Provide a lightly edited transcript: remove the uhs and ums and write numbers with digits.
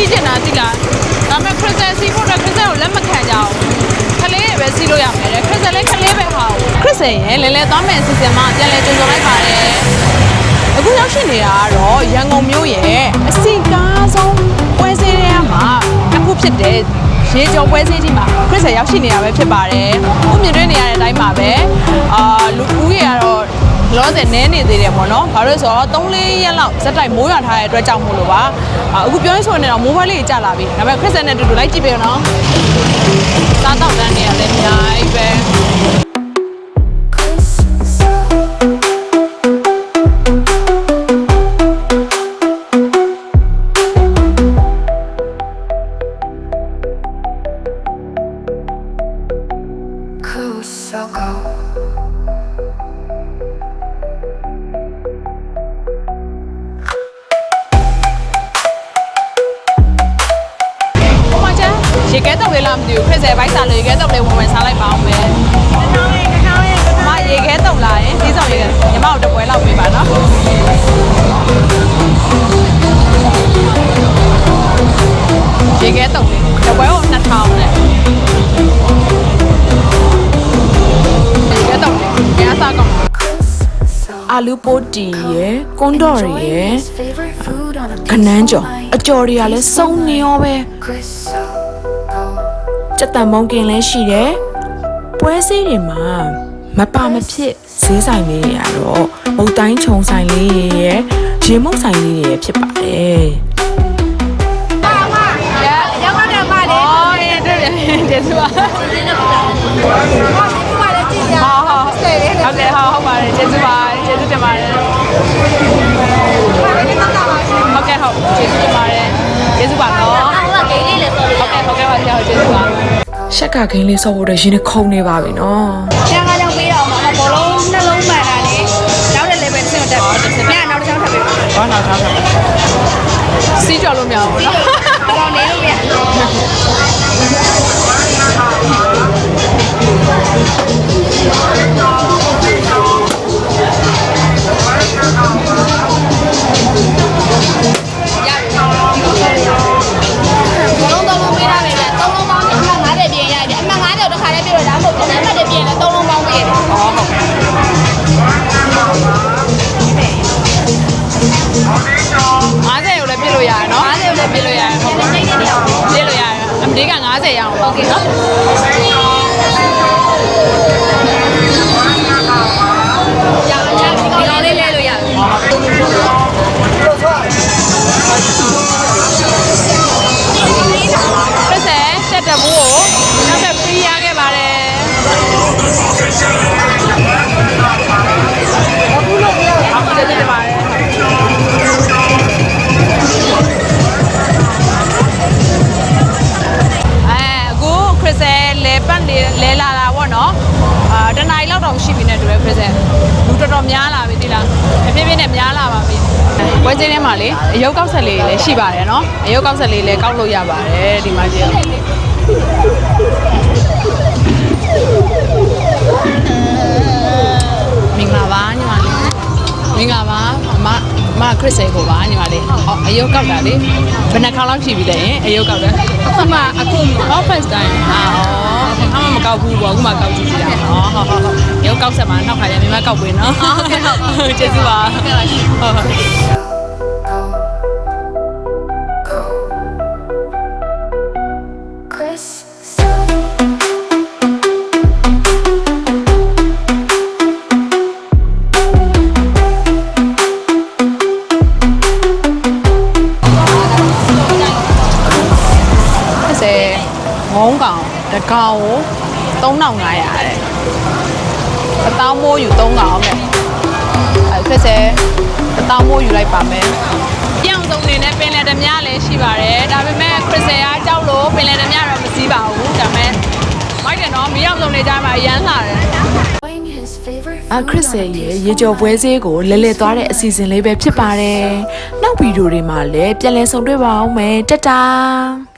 စီးကျင်တာသိလားဒါပေမဲ့ Crystal စီးဖို့တော့ Crystal ကိုလက်မခံကြအောင်ခလေးတွေပဲစီးလို့ရမယ်တဲ့ Crystal လည်းခလေးပဲဟာCrystal ရဲ့လဲလဲသွားမယ်အစီအစဉ်မှာပြန်လဲကြိုဆိုလိုက်ပါတယ်အခုရောက်ရှိနေတာကတော့ရန်ကုန်မြို့ရဲ့အစီကားဆုံးပွဲစည်းထဲမှာအခုဖြစ်တဲ့ရေကြောပွဲစည်းကြီးမှာCrystalရောက်ရှိနေတာပဲဖြစ်ပါတယ်ဥမြင်တွေ့နေရတဲ့အတိုင်းပါပဲလူဦးရေကတော့လောဆယ်နဲနေသေးတယ်ပေါ့နော်ဘာလို့လဲဆိုတော့3-4ရက်လောက်ဇက်တိုက်မိုးရွာထားတဲ့အတွက်ကြောင့်မို့လို့ပါအခုပြောရင်ဆိုရင်တော့မိုးဘွားလေးကြာလာပြီဒါပေမဲ့Crystalနဲ့တူတူလိုက်ကြည့်ပေးရအောင်စားတော့တန်းနေရတယ်အများကြီးပဲရေခဲတုပ်လေးလားမသိဘူးCrystalဘိုက်စားလို့ရေခဲတုပ်လေးဝင်စားလိုက်ပါအောင်မယ်မရေခဲတုပ်လာရင်ဒီဆောင်ရေခဲညီမတို့တပွဲလောက်ပေးပါနော်ရေခဲတုပ်လေးတပွဲကို2000နဲ့ရေခဲတုပ်လေးအများစားကောင်းအာလူပိုတီရယ်ကွန်တော်ရယ်ခနန်းကျော်အကျော်တွေကလည်းစုံနေရောပဲစက်တံမုံကင်လည်းရှိတယ်ပွဲစည်းတွေမှာမပါမဖြစ်ဈေးဆိုင်လေးတွေကတော့မုတ်တိုင်းခြုံဆိုင်လေးတွေရဲ့ရေမုတ်ဆိုင်လေးတွေဖြစ်ပါတယ်ရောက်ပါတယ်ပါလေကျေးဇူးပါဟုတ်ကဲ့ဟုတ်ပါတယ်ကျေးဇူးပါကျေးဇူးတင်ပါတယ်ဟုတ်ကဲ့ဟုတ်ကျေးဇူးတင်ပါတယ်ကျေးဇူးပါနော်ဟုတ်ကဲ့ဂိမ်းလေးလည်းဆော်လို့ဟုတ်ကဲ့ပါဆရာကျေးဇူးပါရှက်ကဂိမ်းလေးဆော့ဖို့တော့ရင်းနဲ့ခုံနေပါပြီနော်။ကျန်ကကြောင်ပေးတော့မှာဘောလုံးနှလုံးမှန်တာလေ။နောက်တဲ့ level တစ်ဆင့်တက်ပါတစ်ဆင့်။ညနောက်တစ်ချောင်းထပ်ပေးပါ။ဟောနောက်ချောင်းထပ်ပေး။စီးကြော်လို့မရဘူးနော်။ကောင်းနေလို့မရဒီက90ရအောင်โอเคနော်ရရဒီကောင်လေးလဲလို့ရတယ်Crystal set တဘူးကိုနောက်ထပ် free ရခဲ့ပါတယ်အခုလို့ရအောင်ကျေးဇူးတင်ပါတယ်လဲလာတာပေါ့နော်တနင်္လာရီလောက်တော့ရှိပြီနဲ့တူတယ်Crystalလူတော်တော်များလာပြီဒီလားအပြည့်ပြည့်နဲ့များလာပါပြီဝဲစင်းထဲမှာလေအယုတ်ကောက်ဆက်လေးလည်းရှိပါတယ်နော်အယုတ်ကောက်ဆက်လေးလည်းကောက်လို့ရပါတယ်ဒီမှာကြည့်မင်္ဂလာပါညီမလေးမင်္ဂလာပါမCrystalကိုပါညီမလေးအယုတ်ကောက်တာလေဘယ်နှခါလောက်ရှိပြီလဲအယုတ်ကောက်တယ်အခု first time အမမကောက်ဘူးပေါ့အခုမှကောက်ကြည့်ကြတာဟုတ်ရုပ်ကောက်ဆက်မှာနောက်ခါကျမြမကောက်ပွေးနော်ဟုတ်ကဲ့ဟုတ်ကျေးဇူးပါဟုတ်ကဲ့ပါငုံကောင်တကောင်ကို3500တဲ့။တောင်းမိုးယူ3ကောင်တဲ့။Crystalတောင်းမိုးယူလိုက်ပါမယ်။ပြောင်းစုံနေနဲ့ပင်လယ်ဓမြလည်းရှိပါတယ်။ဒါပေမဲ့Crystalကကြောက်လို့ပင်လယ်ဓမြတော့မစီးပါဘူး။ဒါပေမဲ့မိုက်တယ်နော်မီးအောင်စုံနေကြမှာအရန်လာတယ်။Crystalရဲ့ရေကြောပွဲစည်းကိုလဲလဲသွားတဲ့အစီအစဉ်လေးပဲဖြစ်ပါတယ်။နောက်ဗီဒီယိုတွေမှာလည်းပြန်လည်ဆုံတွေ့ပါအောင်မယ်။တတား